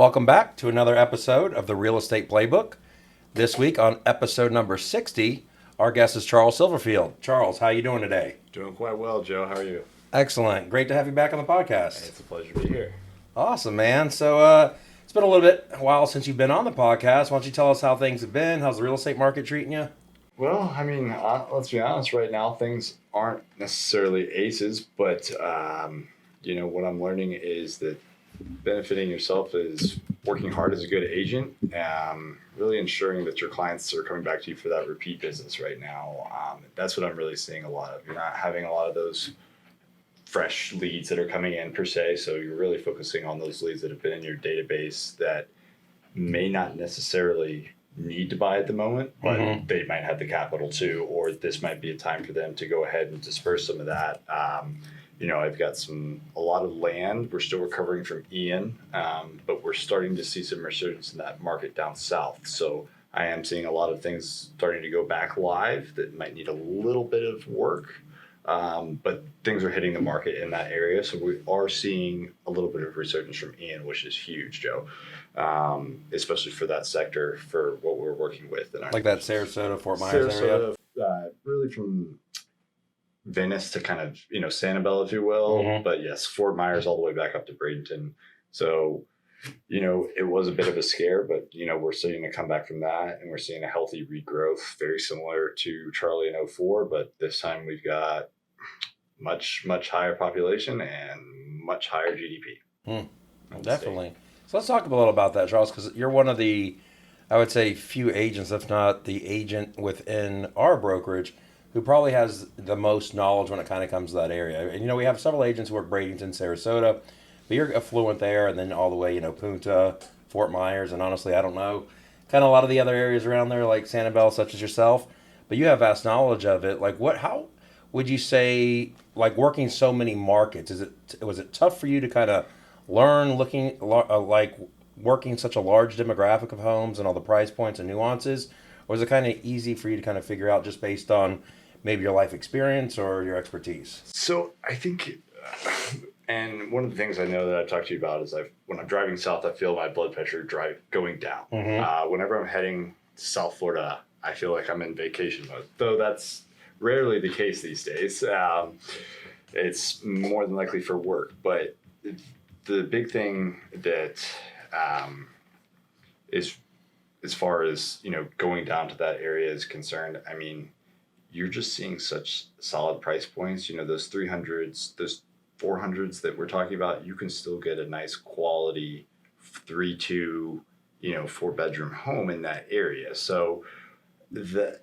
Welcome back to another episode of the Real Estate Playbook. This week on episode number 60, our guest is Charles Silverfield. Charles, how you doing today? Doing quite well, Joe. How are you? Excellent. Great to have you back on the podcast. It's a pleasure to be here. Awesome, man. So it's been a little bit a while since you've been on the podcast. Why don't you tell us how things have been? How's the real estate market treating you? Well, let's be honest. Right now, things aren't necessarily aces, but what I'm learning is that benefiting yourself is working hard as a good agent, really ensuring that your clients are coming back to you for that repeat business right now. That's what I'm really seeing a lot of. You're not having a lot of those fresh leads that are coming in per se, so you're really focusing on those leads that have been in your database that may not necessarily need to buy at the moment, but they might have the capital to, or this might be a time for them to go ahead and disperse some of that. I've got a lot of land. We're still recovering from Ian, but we're starting to see some resurgence in that market down south. So I am seeing a lot of things starting to go back live that might need a little bit of work, but things are hitting the market in that area. So we are seeing a little bit of resurgence from Ian, which is huge, Joe, especially for that sector, for what we're working with. Like that Sarasota, Fort Myers area? Really from Venice to kind of, Sanibel, if you will. But yes, Fort Myers all the way back up to Bradenton. So, it was a bit of a scare, but, we're starting to come back from that, and we're seeing a healthy regrowth, very similar to Charlie in '04, but this time we've got much, much higher population and much higher GDP. Definitely. So let's talk a little about that, Charles, because you're one of the, I would say, few agents, if not the agent within our brokerage, who probably has the most knowledge when it kind of comes to that area. And, we have several agents who work Bradenton, Sarasota, but you're affluent there, and then all the way, Punta, Fort Myers, and honestly, I don't know, kind of a lot of the other areas around there, like Sanibel, such as yourself, but you have vast knowledge of it. Like, how would you say, like, working so many markets, was it tough for you to kind of learn working such a large demographic of homes and all the price points and nuances, or was it kind of easy for you to kind of figure out just based on maybe your life experience or your expertise? So I think, and one of the things I know that I talked to you about is when I'm driving south, I feel my blood pressure going down. Whenever I'm heading to South Florida, I feel like I'm in vacation mode, though that's rarely the case these days. It's more than likely for work, but the big thing that is, as far as, going down to that area is concerned, you're just seeing such solid price points. Those 300s, those 400s that we're talking about, you can still get a nice quality 3-2, 4-bedroom home in that area. So the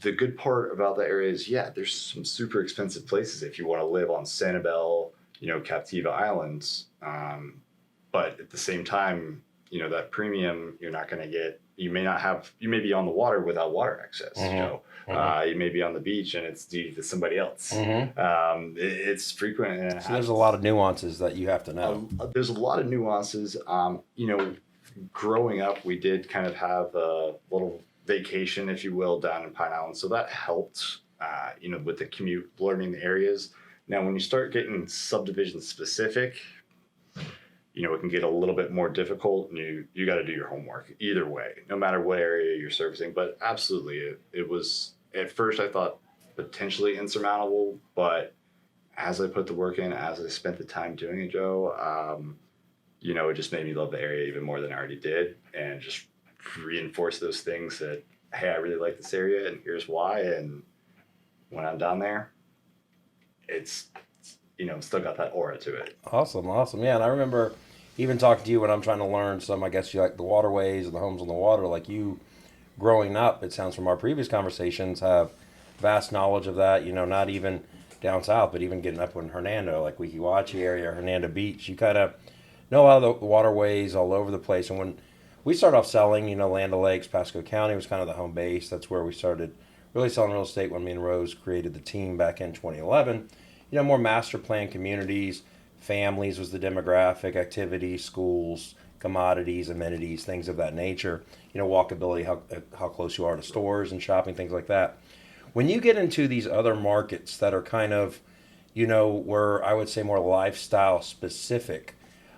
good part about that area is, there's some super expensive places if you want to live on Sanibel, Captiva Islands. But at the same time, that premium you're not going to get. You may be on the water without water access, Joe. You may be on the beach and it's deeded to somebody else. It's frequent. And so there's a lot of nuances that you have to know. There's a lot of nuances. Growing up, we did kind of have a little vacation, if you will, down in Pine Island. So that helped, with the commute, learning the areas. Now, when you start getting subdivision specific, it can get a little bit more difficult, and you got to do your homework either way, no matter what area you're servicing. But absolutely, it was, at first I thought potentially insurmountable, but as I put the work in, as I spent the time doing it, Joe, it just made me love the area even more than I already did, and just reinforce those things that, hey, I really like this area, and here's why. And when I'm down there, it's still got that aura to it. Awesome. Yeah, and I remember even talking to you when I'm trying to learn some, I guess you like the waterways and the homes on the water, like you growing up, it sounds from our previous conversations, have vast knowledge of that, not even down south, but even getting up in Hernando, like Wekiwachi area, Hernando Beach, you kind of know a lot of the waterways all over the place. And when we started off selling, Land O'Lakes, Pasco County was kind of the home base. That's where we started really selling real estate when me and Rose created the team back in 2011. More master plan communities, families was the demographic, activity, schools, commodities, amenities, things of that nature. Walkability, how close you are to stores and shopping, things like that. When you get into these other markets that are kind of, where I would say more lifestyle specific,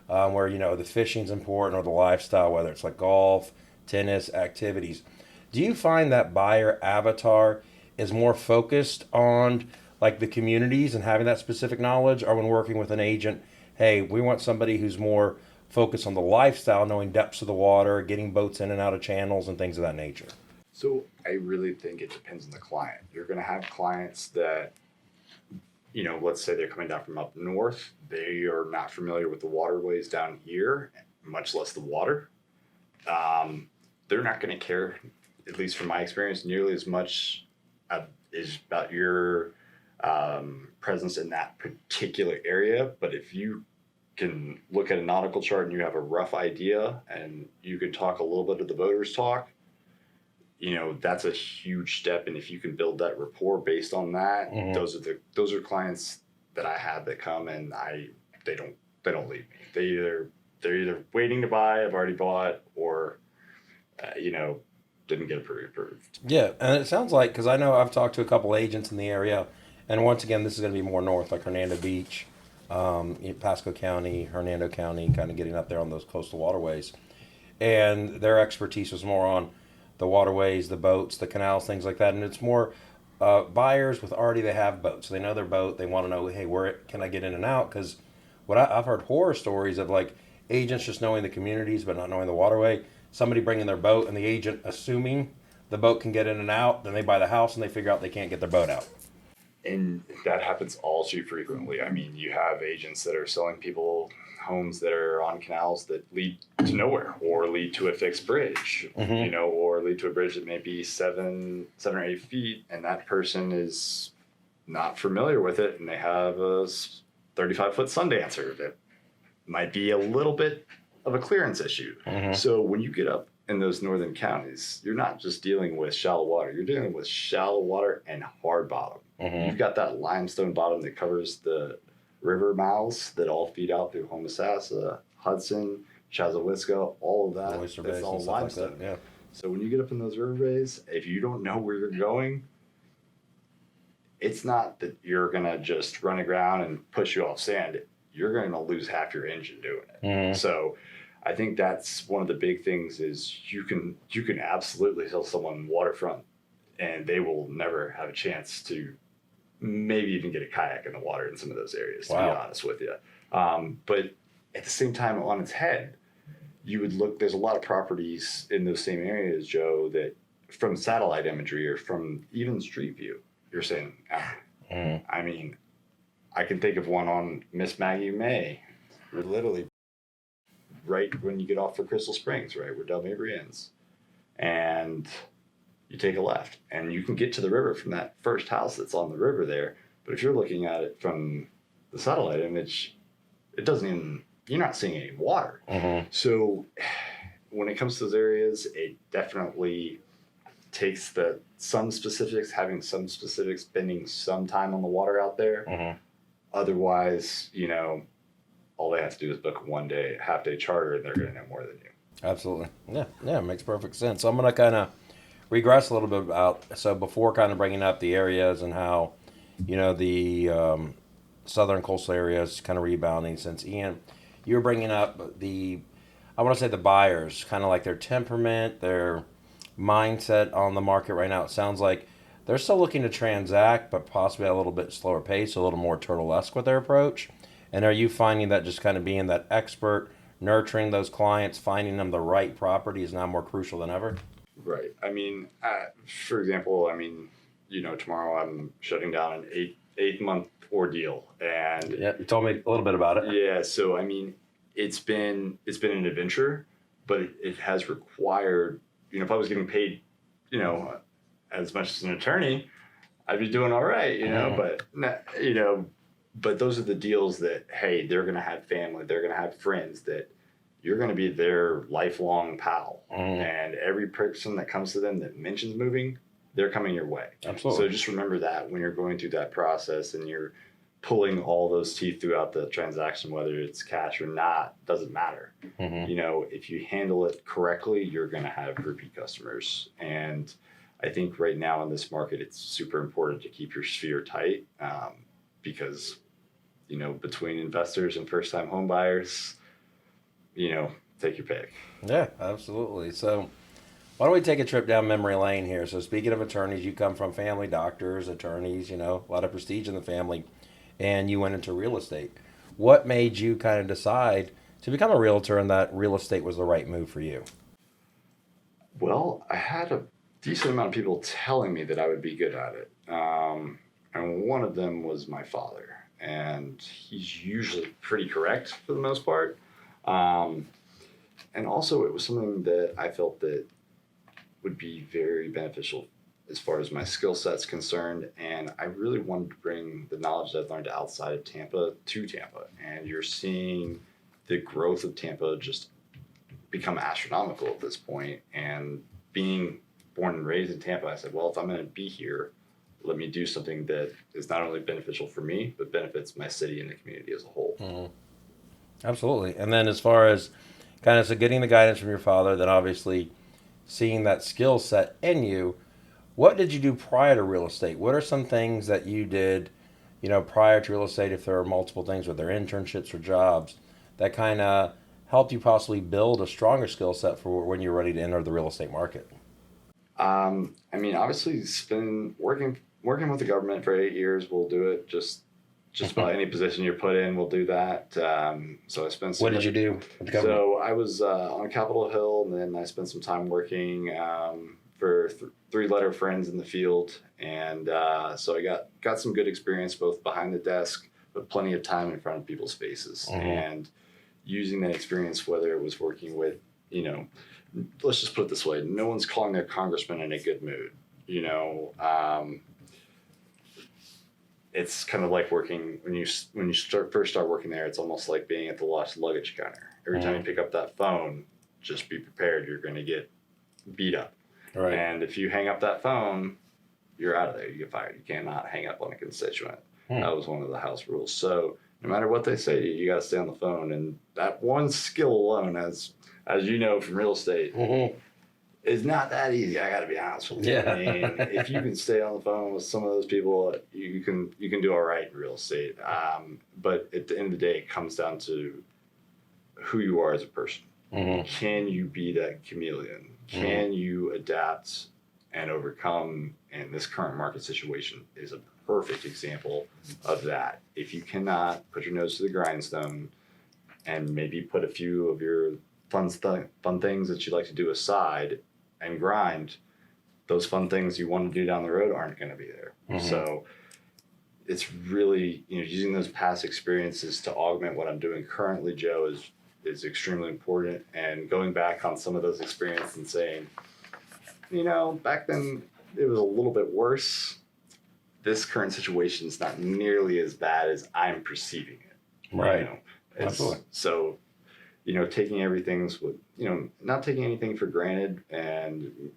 where, the fishing's important or the lifestyle, whether it's like golf, tennis, activities. Do you find that buyer avatar is more focused on like the communities and having that specific knowledge, or when working with an agent, hey, we want somebody who's more focused on the lifestyle, knowing depths of the water, getting boats in and out of channels and things of that nature? So I really think it depends on the client. You're going to have clients that, let's say they're coming down from up north. They are not familiar with the waterways down here, much less the water. They're not going to care, at least from my experience, nearly as much is about your presence in that particular area. But if you can look at a nautical chart and you have a rough idea and you can talk a little bit of the boaters talk, that's a huge step. And if you can build that rapport based on that, those are clients that I have that come and they don't leave me. They're either waiting to buy, I've already bought, or didn't get approved. Yeah, and it sounds like, because I know I've talked to a couple agents in the area, and once again, this is going to be more north, like Hernando Beach, Pasco County, Hernando County, kind of getting up there on those coastal waterways. And their expertise was more on the waterways, the boats, the canals, things like that. And it's more buyers with already they have boats. So they know their boat. They want to know, hey, where can I get in and out? Because I've heard horror stories of like agents just knowing the communities but not knowing the waterway. Somebody bringing their boat and the agent assuming the boat can get in and out. Then they buy the house and they figure out they can't get their boat out. And that happens all too frequently. I mean, you have agents that are selling people homes that are on canals that lead to nowhere or lead to a fixed bridge, or lead to a bridge that may be 7 or 8 feet, and that person is not familiar with it, and they have a 35-foot Sundancer that might be a little bit of a clearance issue. So when you get up in those northern counties, you're not just dealing with shallow water, you're dealing with shallow water and hard bottom. You've got that limestone bottom that covers the river mouths that all feed out through Homosassa, Hudson, Chazawiska, all of that. That's all limestone. Like that, yeah. So when you get up in those river bays, if you don't know where you're going, it's not that you're going to just run aground and push you off sand. You're going to lose half your engine doing it. So I think that's one of the big things is you can absolutely tell someone waterfront and they will never have a chance to maybe even get a kayak in the water in some of those areas, to be honest with you. But at the same time, on its head, you would look, there's a lot of properties in those same areas, Joe, that from satellite imagery or from even street view, you're saying, I mean, I can think of one on Miss Maggie May, literally right when you get off for Crystal Springs, right, where Del Mabry ends. And you take a left and you can get to the river from that first house that's on the river there. But if you're looking at it from the satellite image, you're not seeing any water. So when it comes to those areas, it definitely takes some specifics, having some specifics, spending some time on the water out there. Otherwise, all they have to do is book a half-day charter and they're going to know more than you. Absolutely. Yeah, it makes perfect sense. So I'm going to kind of regress a little bit so before kind of bringing up the areas and how, the southern coastal areas kind of rebounding, since Ian, you were bringing up I want to say the buyers, kind of like their temperament, their mindset on the market right now. It sounds like they're still looking to transact, but possibly at a little bit slower pace, a little more turtle-esque with their approach. And are you finding that just kind of being that expert, nurturing those clients, finding them the right property is now more crucial than ever? Right. I mean, for example, tomorrow I'm shutting down an 8-month ordeal, and yeah, you told me a little bit about it. Yeah. So it's been an adventure, but it has required. If I was getting paid, as much as an attorney, I'd be doing all right. But those are the deals that, hey, they're going to have family, they're going to have friends that. You're going to be their lifelong pal. And every person that comes to them that mentions moving, they're coming your way. Absolutely. So just remember that when you're going through that process and you're pulling all those teeth throughout the transaction, whether it's cash or not, doesn't matter. If you handle it correctly, you're going to have repeat customers. And I think right now in this market, it's super important to keep your sphere tight because, between investors and first-time home buyers, take your pick. Yeah, absolutely. So why don't we take a trip down memory lane here? So speaking of attorneys, you come from family, doctors, attorneys, a lot of prestige in the family, and you went into real estate. What made you kind of decide to become a realtor and that real estate was the right move for you? Well, I had a decent amount of people telling me that I would be good at it. And one of them was my father. And he's usually pretty correct for the most part. And also, it was something that I felt that would be very beneficial as far as my skill set's concerned. And I really wanted to bring the knowledge that I've learned outside of Tampa to Tampa. And you're seeing the growth of Tampa just become astronomical at this point. And being born and raised in Tampa, I said, well, if I'm going to be here, let me do something that is not only beneficial for me, but benefits my city and the community as a whole. Mm-hmm. Absolutely. And then as far as kind of so getting the guidance from your father, then obviously seeing that skill set in you, what did you do prior to real estate? What are some things that you did, prior to real estate, if there are multiple things, whether internships or jobs, that kind of helped you possibly build a stronger skill set for when you're ready to enter the real estate market? Obviously, it's been working with the government for 8 years. We'll do it just about any position you're put in. We'll do that. So I spent. What did you do with the government? So I was on Capitol Hill, and then I spent some time working for three-letter friends in the field, and so I got some good experience both behind the desk, but plenty of time in front of people's faces, and using that experience, whether it was working with, let's just put it this way: no one's calling their congressman in a good mood. It's kind of like working when you first start working there. It's almost like being at the lost luggage counter. Every time you pick up that phone, just be prepared. You're going to get beat up. Right. And if you hang up that phone, you're out of there. You get fired. You cannot hang up on a constituent. That was one of the house rules. So no matter what they say to you, you got to stay on the phone. And that one skill alone, as you know from real estate, is not that easy. I got to be honest with you. Yeah. I mean, if you can stay on the phone with some of those people, you can do all right in real estate. But at the end of the day, it comes down to who you are as a person. Can you be that chameleon? Can you adapt and overcome? And this current market situation is a perfect example of that. If you cannot put your nose to the grindstone and maybe put a few of your fun things that you like to do aside and grind, those fun things you want to do down the road aren't going to be there. So it's really, using those past experiences to augment what I'm doing currently, Joe, is extremely important. And going back on some of those experiences and saying, back then it was a little bit worse. This current situation is not nearly as bad as I'm perceiving it. Right. Absolutely. So, taking everything's with, not taking anything for granted and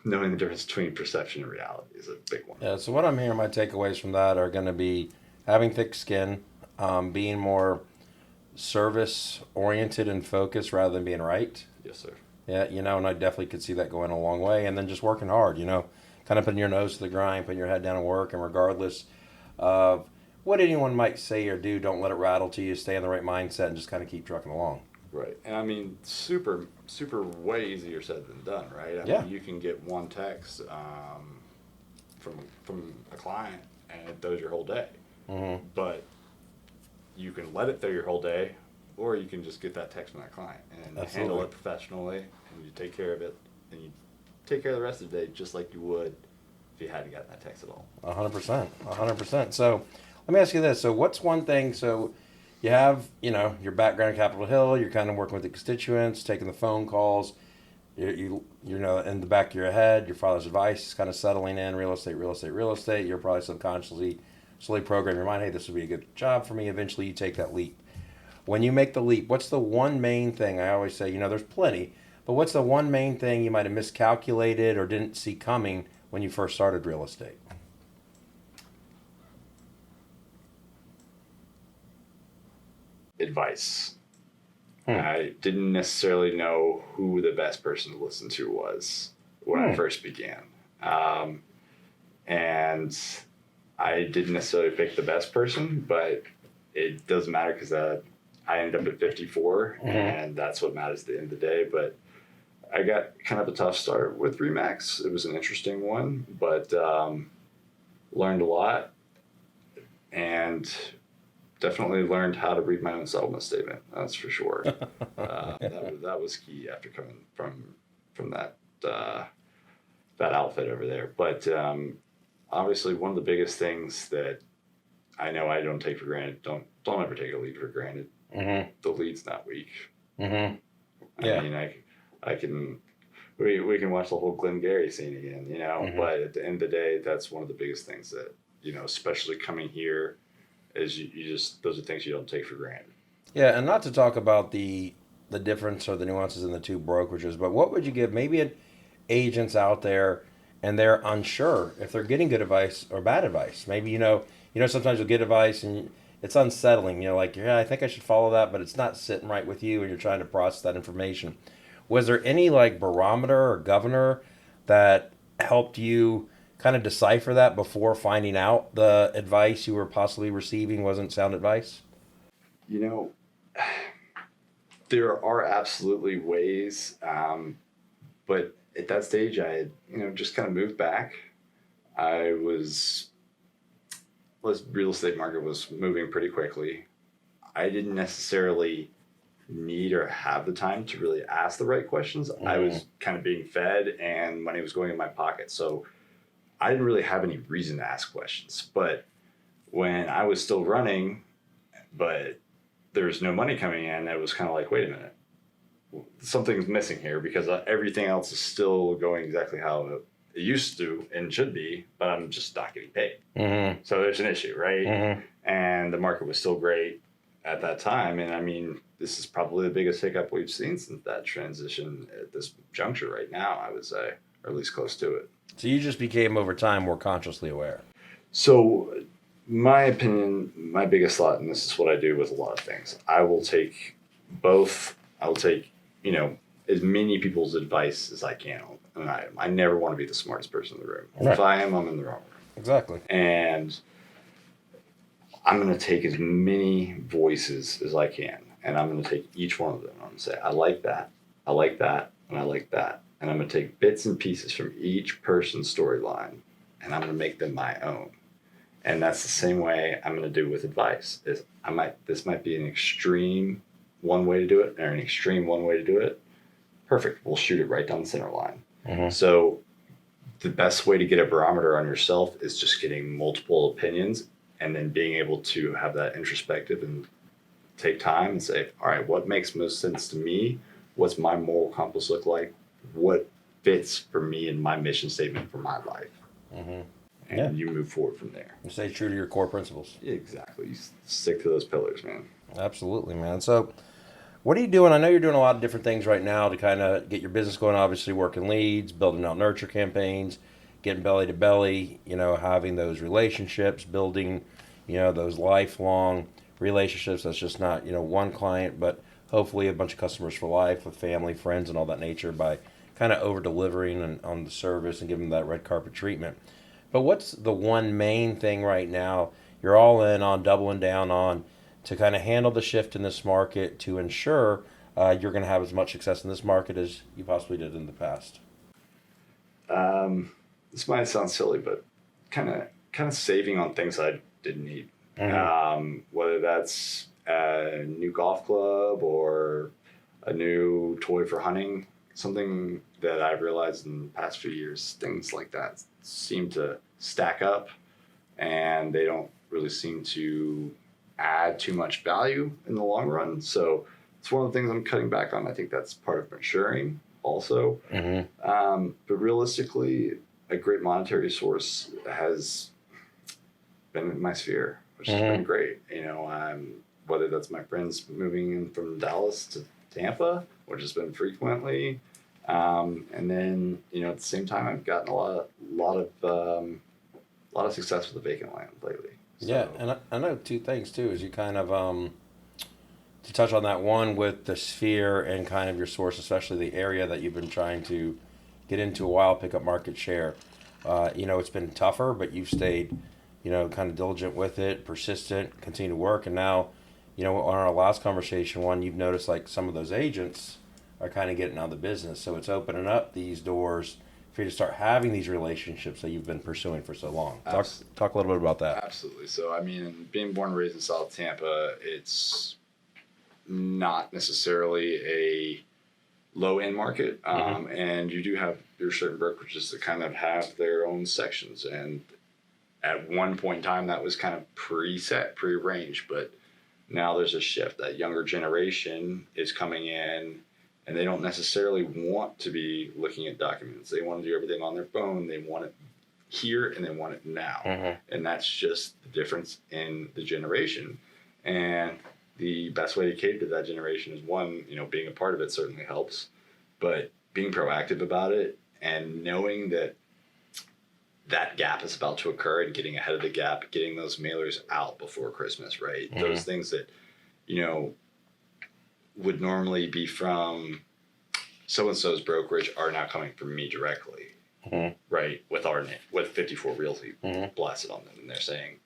knowing the difference between perception and reality is a big one. Yeah. So what I'm hearing, my takeaways from that are going to be having thick skin, being more service oriented and focused rather than being right. Yes, sir. Yeah. And I definitely could see that going a long way. And then just working hard, kind of putting your nose to the grind, putting your head down and work. And regardless of what anyone might say or do, don't let it rattle to you. Stay in the right mindset and just kind of keep trucking along. Right. And super, super way easier said than done, right? I mean, you can get one text from a client and it does your whole day. But you can let it throw your whole day, or you can just get that text from that client and handle it professionally, and you take care of it, and you take care of the rest of the day just like you would if you hadn't gotten that text at all. 100%. So let me ask you this. So what's one thing, so you have, your background at Capitol Hill, you're kind of working with the constituents, taking the phone calls, you in the back of your head, your father's advice is kind of settling in, real estate. You're probably subconsciously slowly program your mind, hey, this would be a good job for me. Eventually you take that leap. When you make the leap, what's the one main thing? I always say, there's plenty, but what's the one main thing you might have miscalculated or didn't see coming when you first started real estate? Advice. I didn't necessarily know who the best person to listen to was when I first began. And I didn't necessarily pick the best person, but it doesn't matter because I ended up at 54, and that's what matters at the end of the day. But I got kind of a tough start with Remax. It was an interesting one, but learned a lot, and definitely learned how to read my own settlement statement. That's for sure. That was key after coming from that that outfit over there. But obviously, one of the biggest things that I know I don't take for granted. Don't ever take a lead for granted. The lead's not weak. Yeah. I mean, I can. We can watch the whole Glengarry scene again, you know. But at the end of the day, that's one of the biggest things that, you know, especially coming here, is you just, those are things you don't take for granted. Yeah, and not to talk about the difference or the nuances in the two brokerages, but what would you give maybe agents out there and they're unsure if they're getting good advice or bad advice? Maybe sometimes you'll get advice and it's unsettling. You know, like, yeah, I think I should follow that, but it's not sitting right with you, and you're trying to process that information. Was there any like barometer or governor that helped you kind of decipher that before finding out the advice you were possibly receiving wasn't sound advice? You know, there are absolutely ways, but at that stage, I had, just kind of moved back. Real estate market was moving pretty quickly. I didn't necessarily need or have the time to really ask the right questions. I was kind of being fed and money was going in my pocket. So I didn't really have any reason to ask questions. But when I was still running, but there was no money coming in, it was kind of like, wait a minute, something's missing here, because everything else is still going exactly how it used to and should be, but I'm just not getting paid. So there's an issue, right? And the market was still great at that time. And I mean, this is probably the biggest hiccup we've seen since that transition at this juncture right now, I would say, or at least close to it. So you just became over time more consciously aware. So my opinion, my biggest thought, and this is what I do with a lot of things, I will take as many people's advice as I can on an item. I never want to be the smartest person in the room. Right. If I am, I'm in the wrong room. Exactly. And I'm going to take as many voices as I can, and I'm going to take each one of them. I'm going to say, I like that, and I like that. And I'm going to take bits and pieces from each person's storyline, and I'm going to make them my own. And that's the same way I'm going to do with advice. This might be an extreme one way to do it, or an extreme one way to do it. Perfect. We'll shoot it right down the center line. So the best way to get a barometer on yourself is just getting multiple opinions, and then being able to have that introspective and take time and say, all right, what makes most sense to me? What's my moral compass look like? What fits for me and my mission statement for my life? And you move forward from there. You stay true to your core principles. Exactly. You stick to those pillars, man. Absolutely, man. So what are you doing? I know you're doing a lot of different things right now to kind of get your business going, obviously working leads, building out nurture campaigns, getting belly to belly, having those relationships, building, those lifelong relationships. That's just not, one client, but hopefully a bunch of customers for life with family, friends, and all that nature, by kind of over delivering on the service and giving them that red carpet treatment. But what's the one main thing right now you're all in on, doubling down on, to kind of handle the shift in this market to ensure you're going to have as much success in this market as you possibly did in the past? This might sound silly, but kind of saving on things I didn't need. Whether that's a new golf club or a new toy for hunting, something that I've realized in the past few years, things like that seem to stack up, and they don't really seem to add too much value in the long run. So it's one of the things I'm cutting back on. I think that's part of maturing also. But realistically, a great monetary source has been in my sphere, which has been great. Whether that's my friends moving in from Dallas to Tampa, which has been frequently, and then at the same time, I've gotten a lot of success with the vacant land lately. So. Yeah, and I know two things too. Is you kind of to touch on that one with the sphere and kind of your source, especially the area that you've been trying to get into a while, pick up market share. It's been tougher, but you've stayed, kind of diligent with it, persistent, continue to work, and now on our last conversation, you've noticed like some of those agents are kind of getting out of the business. So it's opening up these doors for you to start having these relationships that you've been pursuing for so long. Talk a little bit about that. Absolutely. So, I mean, being born and raised in South Tampa, it's not necessarily a low end market. And you do have your certain brokerages that kind of have their own sections. And at one point in time, that was kind of preset, prearranged. But now there's a shift. That younger generation is coming in, and they don't necessarily want to be looking at documents. They want to do everything on their phone. They want it here and they want it now. And that's just the difference in the generation. And the best way to cater to that generation is one, being a part of it certainly helps, but being proactive about it and knowing that that gap is about to occur and getting ahead of the gap, getting those mailers out before Christmas, right? Those things that, would normally be from so-and-so's brokerage are now coming from me directly, right? With our name, with 54 Realty blasted on them. And they're saying,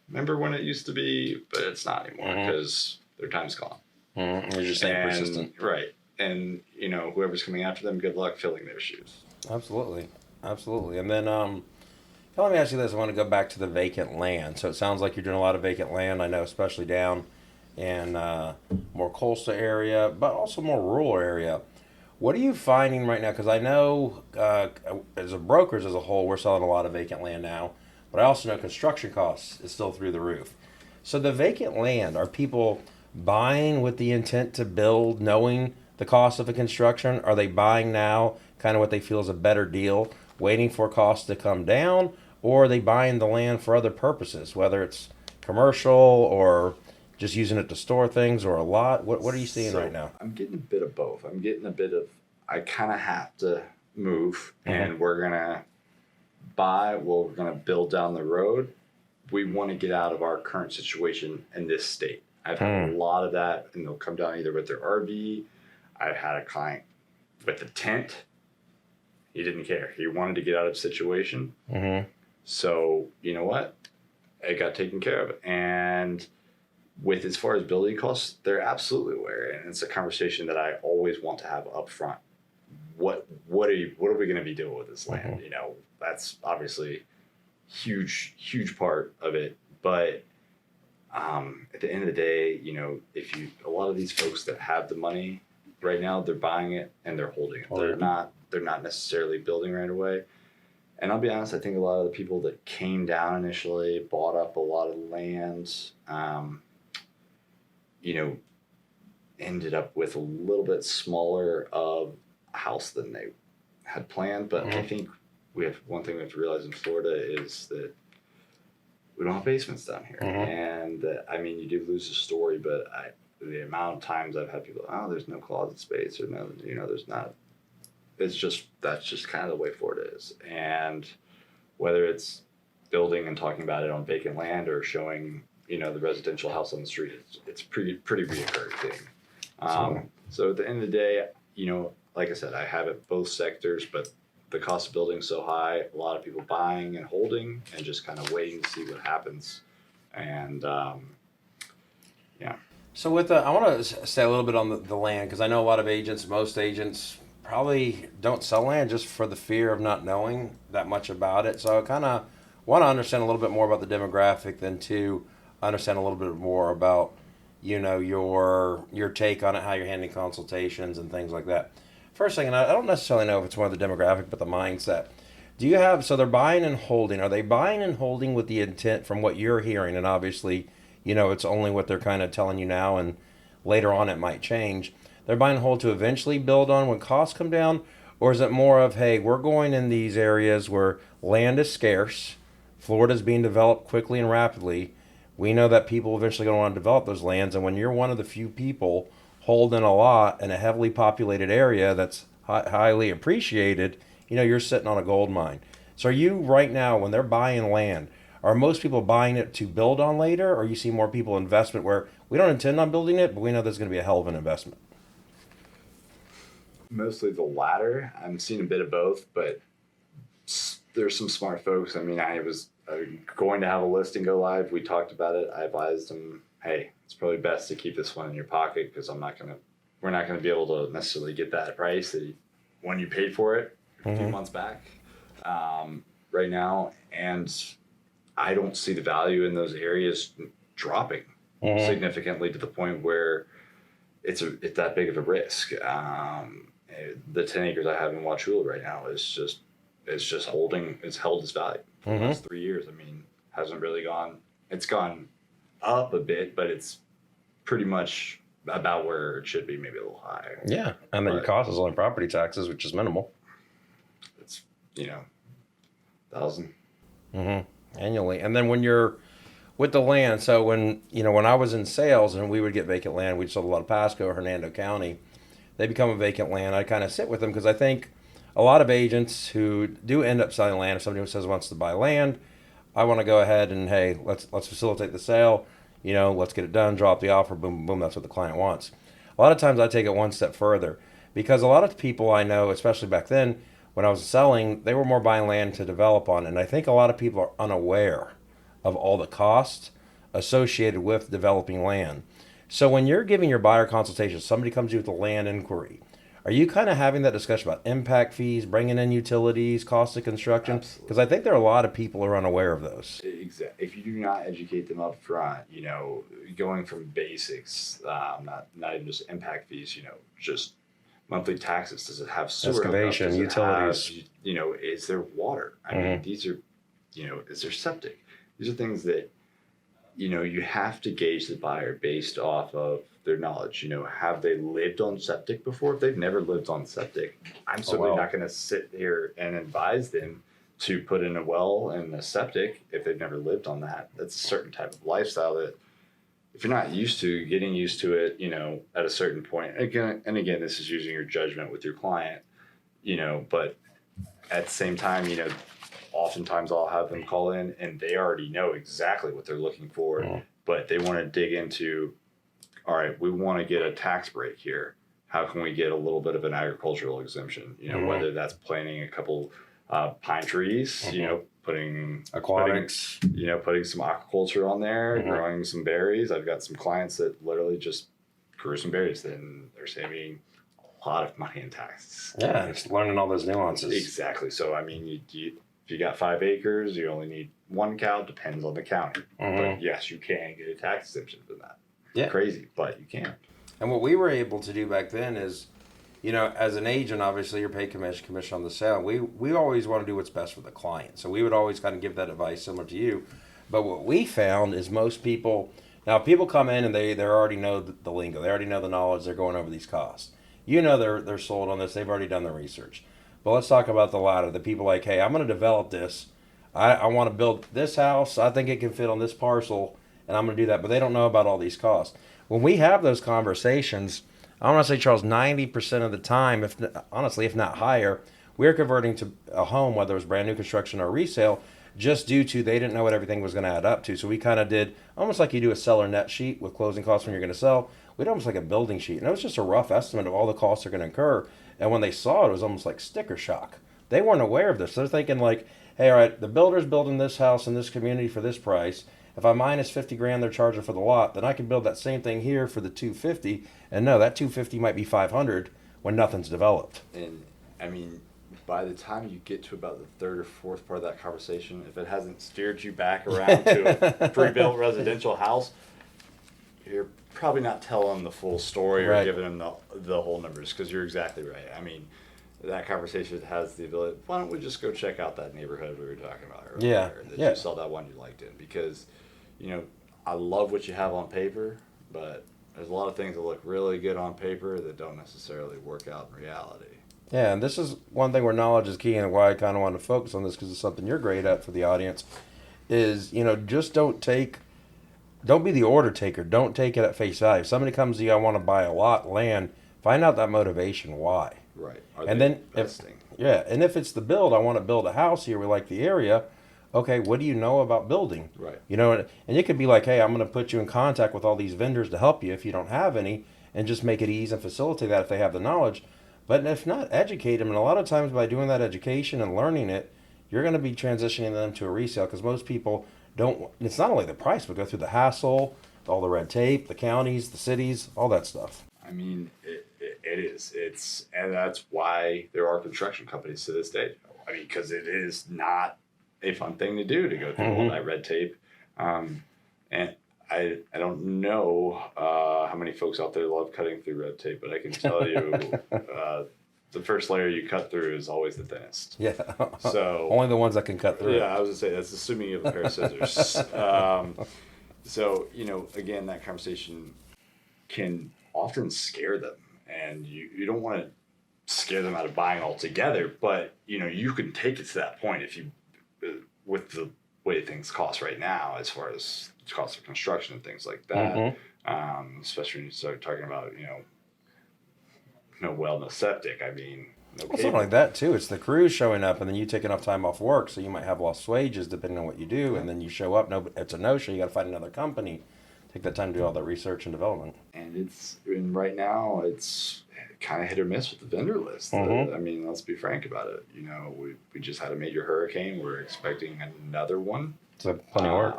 remember when it used to be, but it's not anymore because their time's gone. You're just saying persistent. Right. And, whoever's coming after them, good luck filling their shoes. Absolutely. And then, let me ask you this. I want to go back to the vacant land. So it sounds like you're doing a lot of vacant land. I know, especially down in more coastal area, but also more rural area. What are you finding right now? Because I know as a brokers as a whole, we're selling a lot of vacant land now, but I also know construction costs is still through the roof. So the vacant land, are people buying with the intent to build knowing the cost of the construction? Are they buying now kind of what they feel is a better deal, waiting for costs to come down? Or are they buying the land for other purposes, whether it's commercial or just using it to store things or a lot? What are you seeing right now? I'm getting a bit of both. I'm getting a bit of, I kind of have to move and we're going to buy, we're going to build down the road. We want to get out of our current situation in this state. I've had a lot of that, and they'll come down either with their RV. I've had a client with a tent. He didn't care. He wanted to get out of the situation. So, you know what? It got taken care of. And with as far as building costs, they're absolutely aware. And it's a conversation that I always want to have up front. What are we going to be doing with this land? That's obviously huge part of it. But at the end of the day, a lot of these folks that have the money right now, they're buying it and they're holding it. They're not necessarily building right away. And I'll be honest, I think a lot of the people that came down initially, bought up a lot of lands, ended up with a little bit smaller of a house than they had planned. But I think one thing we have to realize in Florida is that we don't have basements down here. And you do lose the story, but the amount of times I've had people, there's no closet space or no, there's not. That's just kind of the way Florida is. And whether it's building and talking about it on vacant land or showing, the residential house on the street, it's pretty reoccurring thing. So at the end of the day, like I said, I have it both sectors, but the cost of building is so high, a lot of people buying and holding and just kind of waiting to see what happens. And So I want to say a little bit on the land, because I know a lot of most agents probably don't sell land just for the fear of not knowing that much about it. So I kind of want to understand a little bit more about the demographic than to understand a little bit more about, your take on it, how you're handling consultations and things like that. First thing, and I don't necessarily know if it's more the demographic, but the mindset. So they're buying and holding. Are they buying and holding with the intent from what you're hearing? And obviously, it's only what they're kind of telling you now, and later on it might change. They're buying and hold to eventually build on when costs come down? Or is it more of, hey, we're going in these areas where land is scarce, Florida's being developed quickly and rapidly. We know that people eventually going to want to develop those lands, and when you're one of the few people holding a lot in a heavily populated area that's highly appreciated, you're sitting on a gold mine. So are you right now, when they're buying land, are most people buying it to build on later, or you see more people investment where we don't intend on building it, but we know there's going to be a hell of an investment? Mostly the latter. I'm seeing a bit of both, but there's some smart folks. I was going to have a listing go live. We talked about it. I advised them, hey, it's probably best to keep this one in your pocket because we're not gonna be able to necessarily get that price when you paid for it a few months back, right now, and I don't see the value in those areas dropping significantly to the point where it's that big of a risk. The 10 acres I have in Wauchula right now is just held its value for the last 3 years. I mean, hasn't really gone. It's gone up a bit, but it's pretty much about where it should be, maybe a little higher. Yeah, and then your cost is only property taxes, which is minimal. It's $1,000 annually. And then when you're with the land, so when I was in sales and we would get vacant land, we sold a lot of Pasco, Hernando County. They become a vacant land. I kind of sit with them because I think a lot of agents who do end up selling land, if somebody who says wants to buy land, I want to go ahead and, hey, let's facilitate the sale. Let's get it done, drop the offer, boom, boom. That's what the client wants. A lot of times I take it one step further because a lot of people I know, especially back then when I was selling, they were more buying land to develop on. And I think a lot of people are unaware of all the costs associated with developing land. So when you're giving your buyer consultation, somebody comes to you with a land inquiry, are you kind of having that discussion about impact fees, bringing in utilities, cost of construction? Because I think there are a lot of people who are unaware of those. Exactly. If you do not educate them up front, going from basics, not even just impact fees, just monthly taxes. Does it have sewer? Excavation, utilities. Is there water? I mean, these are, is there septic? These are things that, you have to gauge the buyer based off of their knowledge. Have they lived on septic before? If they've never lived on septic, I'm certainly not going to sit here and advise them to put in a well and a septic if they've never lived on that. That's a certain type of lifestyle that if you're not getting used to it, at a certain point, again, this is using your judgment with your client, but at the same time, oftentimes I'll have them call in and they already know exactly what they're looking for, but they want to dig into, all right, we want to get a tax break here. How can we get a little bit of an agricultural exemption? Whether that's planting a couple pine trees, putting aquatics, putting some aquaculture on there, growing some berries. I've got some clients that literally just grew some berries, and they're saving a lot of money in taxes. Yeah, just learning all those nuances. Exactly. So, I mean, if you got 5 acres, you only need 1 cow, depends on the county. But yes, you can get a tax exemption for that. Yeah. Crazy, but you can. And what we were able to do back then is, as an agent, obviously you're paid commission on the sale. We always want to do what's best for the client. So we would always kind of give that advice similar to you. But what we found is most people, now people come in and they already know the lingo. They already know the knowledge. They're going over these costs. They're sold on this. They've already done their research. But let's talk about the latter. The people like, hey, I'm going to develop this. I want to build this house. I think it can fit on this parcel, and I'm going to do that. But they don't know about all these costs. When we have those conversations, I want to say, Charles, 90% of the time, if not higher, we're converting to a home, whether it was brand new construction or resale, just due to they didn't know what everything was going to add up to. So we kind of did almost like you do a seller net sheet with closing costs when you're going to sell. We did almost like a building sheet. And it was just a rough estimate of all the costs they're going to incur. And when they saw it, it was almost like sticker shock. They weren't aware of this. They're thinking like, hey, all right, the builder's building this house in this community for this price. If I minus 50 grand they're charging for the lot, then I can build that same thing here for the 250. And no, that 250 might be 500 when nothing's developed. And I mean, by the time you get to about the third or fourth part of that conversation, if it hasn't steered you back around to a pre-built residential house, you're probably not telling the full story or giving them the whole numbers, because you're exactly right. I mean, that conversation has the ability, why don't we just go check out that neighborhood we were talking about earlier? You saw that one you liked in, because, I love what you have on paper, but there's a lot of things that look really good on paper that don't necessarily work out in reality. Yeah, and this is one thing where knowledge is key, and why I kind of want to focus on this, because it's something you're great at for the audience, is, just don't be the order taker. Don't take it at face value. If somebody comes to you, I want to buy a lot, land, find out that motivation, why. Right. And then if it's the build, I want to build a house here, we like the area. Okay, what do you know about building? Right. And it could be like, hey, I'm going to put you in contact with all these vendors to help you if you don't have any, and just make it easy and facilitate that if they have the knowledge. But if not, educate them. And a lot of times by doing that education and learning it, you're going to be transitioning them to a resale, because most people don't. It's not only the price, but go through the hassle, all the red tape, the counties, the cities, all that stuff. I mean, it is. And that's why there are construction companies to this day. I mean, because it is not a fun thing to do to go through all that red tape. And I don't know how many folks out there love cutting through red tape, but I can tell you the first layer you cut through is always the thinnest. Yeah. So only the ones that can cut through. Yeah, I was gonna say that's assuming you have a pair of scissors. So again, that conversation can often scare them, and you don't want to scare them out of buying altogether, but you can take it to that point if you, with the way things cost right now, as far as cost of construction and things like that. Especially when you start talking about no well, no septic. I mean, no Well, something like that too. It's the crews showing up, and then you take enough time off work, so you might have lost wages depending on what you do, and then you show up. No, it's a no-show. You got to find another company. Take that time to do all that research and development. And right now it's kind of hit or miss with the vendor list. I mean, let's be frank about it. We just had a major hurricane. We're expecting another one. So plenty of work.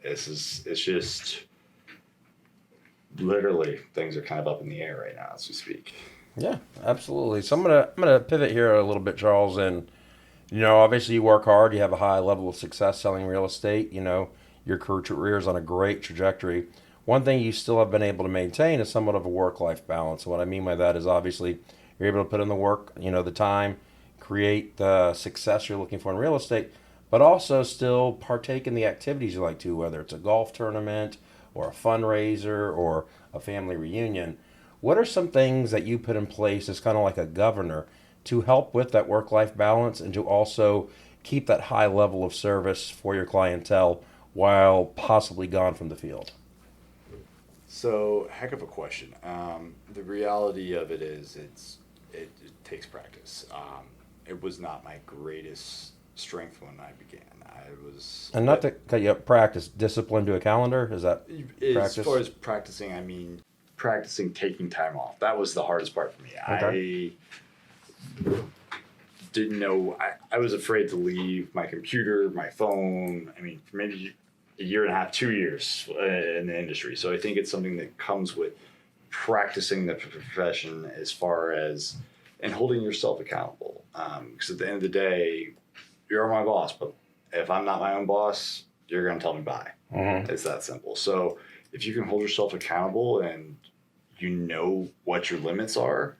It's just literally things are kind of up in the air right now as we speak. Yeah, absolutely. So I'm gonna pivot here a little bit, Charles, and obviously you work hard. You have a high level of success selling real estate. Your career is on a great trajectory. One thing you still have been able to maintain is somewhat of a work-life balance. What I mean by that is obviously you're able to put in the work, the time, create the success you're looking for in real estate, but also still partake in the activities you like to, whether it's a golf tournament or a fundraiser or a family reunion. What are some things that you put in place as kind of like a governor to help with that work-life balance and to also keep that high level of service for your clientele while possibly gone from the field? So, heck of a question. The reality of it is it takes practice. It was not my greatest strength when I began. And not to cut you up, practice, discipline to a calendar, is that practice? As far as practicing, I mean, practicing taking time off. That was the hardest part for me. Okay. I didn't know. I was afraid to leave my computer, my phone. I mean, for maybe a year and a half, 2 years in the industry. So I think it's something that comes with practicing the profession as far as and holding yourself accountable. Because at the end of the day, you're my boss, but if I'm not my own boss, you're going to tell me bye. It's that simple. So if you can hold yourself accountable and what your limits are,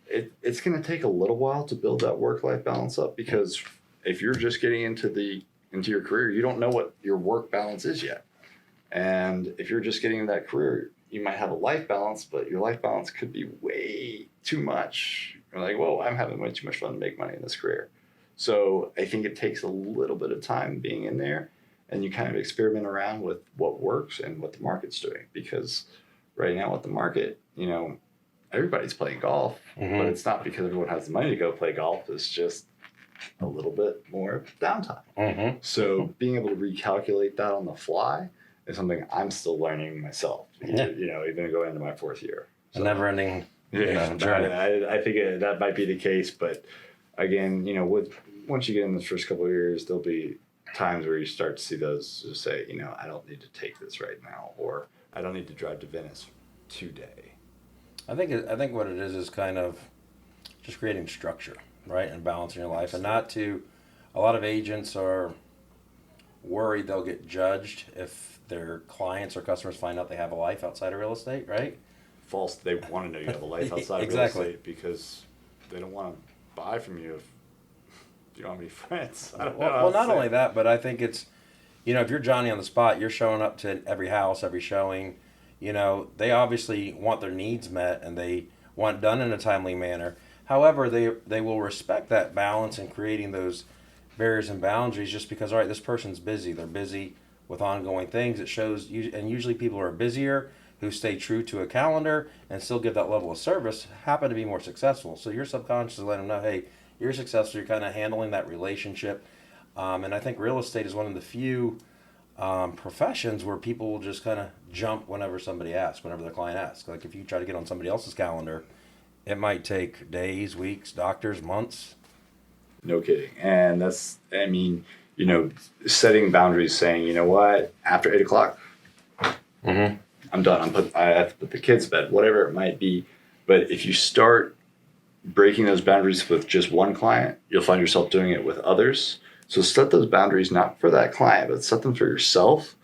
it's going to take a little while to build that work-life balance up, because if you're just getting into your career, you don't know what your work balance is yet. And if you're just getting into that career, you might have a life balance, but your life balance could be way too much. You're like, whoa, I'm having way too much fun to make money in this career. So I think it takes a little bit of time being in there, and you kind of experiment around with what works and what the market's doing. Because right now with the market, everybody's playing golf, but it's not because everyone has the money to go play golf. It's just a little bit more downtime. So being able to recalculate that on the fly is something I'm still learning myself. Even going into my 4th year. So, a never-ending journey. I think that might be the case, but again, once you get in the first couple of years, there'll be times where you start to see those just say, I don't need to take this right now, or I don't need to drive to Venice today. I think what it is kind of just creating structure, right, and balancing your life, and not to. A lot of agents are worried they'll get judged if their clients or customers find out they have a life outside of real estate, right? False. They want to know you have a life outside Exactly. of real estate because they don't want to buy from you if you don't have any friends. I don't know. Well, not only that, but I think it's, if you're Johnny on the spot, you're showing up to every house, every showing. They obviously want their needs met and they want it done in a timely manner. However, they will respect that balance in creating those barriers and boundaries just because, all right, this person's busy. They're busy with ongoing things. It shows, and usually people who are busier, who stay true to a calendar and still give that level of service, happen to be more successful. So you're subconsciously letting them know, hey, you're successful. You're kind of handling that relationship. And I think real estate is one of the few professions where people will just kind of jump whenever somebody asks, whenever their client asks. Like if you try to get on somebody else's calendar, it might take days, weeks, doctors, months. No kidding. And that's, setting boundaries, saying, you know what, after 8 o'clock, Mm-hmm. I'm done. I have to put the kids to bed, whatever it might be. But if you start breaking those boundaries with just one client, you'll find yourself doing it with others. So set those boundaries not for that client, but set them for yourself,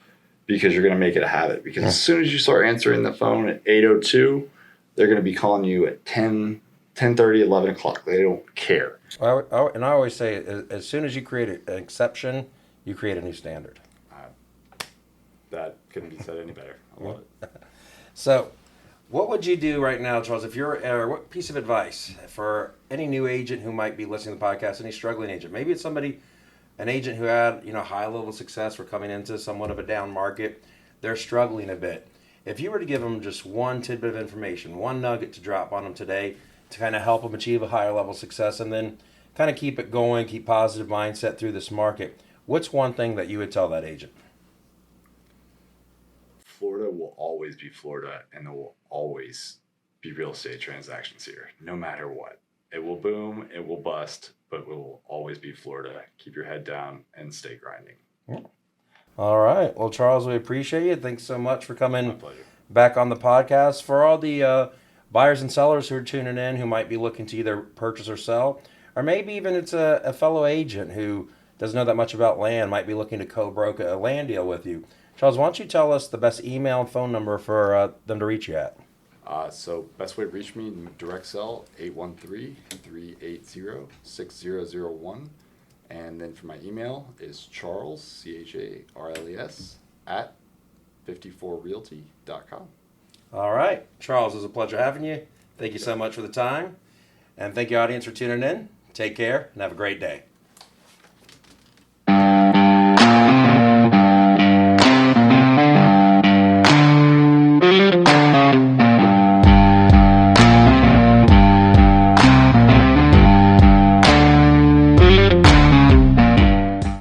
because you're going to make it a habit. Because as soon as you start answering the phone at 8:02, they're going to be calling you at 10, 10:30, 11 o'clock. They don't care. And I always say, as soon as you create an exception, you create a new standard. That couldn't be said any better. I love it. So, what would you do right now, Charles, if you're, or what piece of advice for any new agent who might be listening to the podcast, any struggling agent? Maybe it's an agent who had, high level of success. We're coming into somewhat of a down market. They're struggling a bit. If you were to give them just one tidbit of information, one nugget to drop on them today to kind of help them achieve a higher level of success and then kind of keep it going, keep positive mindset through this market, what's one thing that you would tell that agent? Florida will always be Florida, and there will always be real estate transactions here, no matter what. It will boom, it will bust, but it will always be Florida. Keep your head down and stay grinding. All right. Well, Charles, we appreciate you. Thanks so much for My coming pleasure. back on the podcast. For all the buyers and sellers who are tuning in who might be looking to either purchase or sell, or maybe even it's a fellow agent who doesn't know that much about land, might be looking to co-broke a land deal with you. Charles, why don't you tell us the best email and phone number for them to reach you at? So best way to reach me, direct cell, 813-380-6001. And then for my email is Charles, CHARLES, at 54realty.com. All right. Charles, it was a pleasure having you. Thank you so much for the time. And thank you, audience, for tuning in. Take care and have a great day.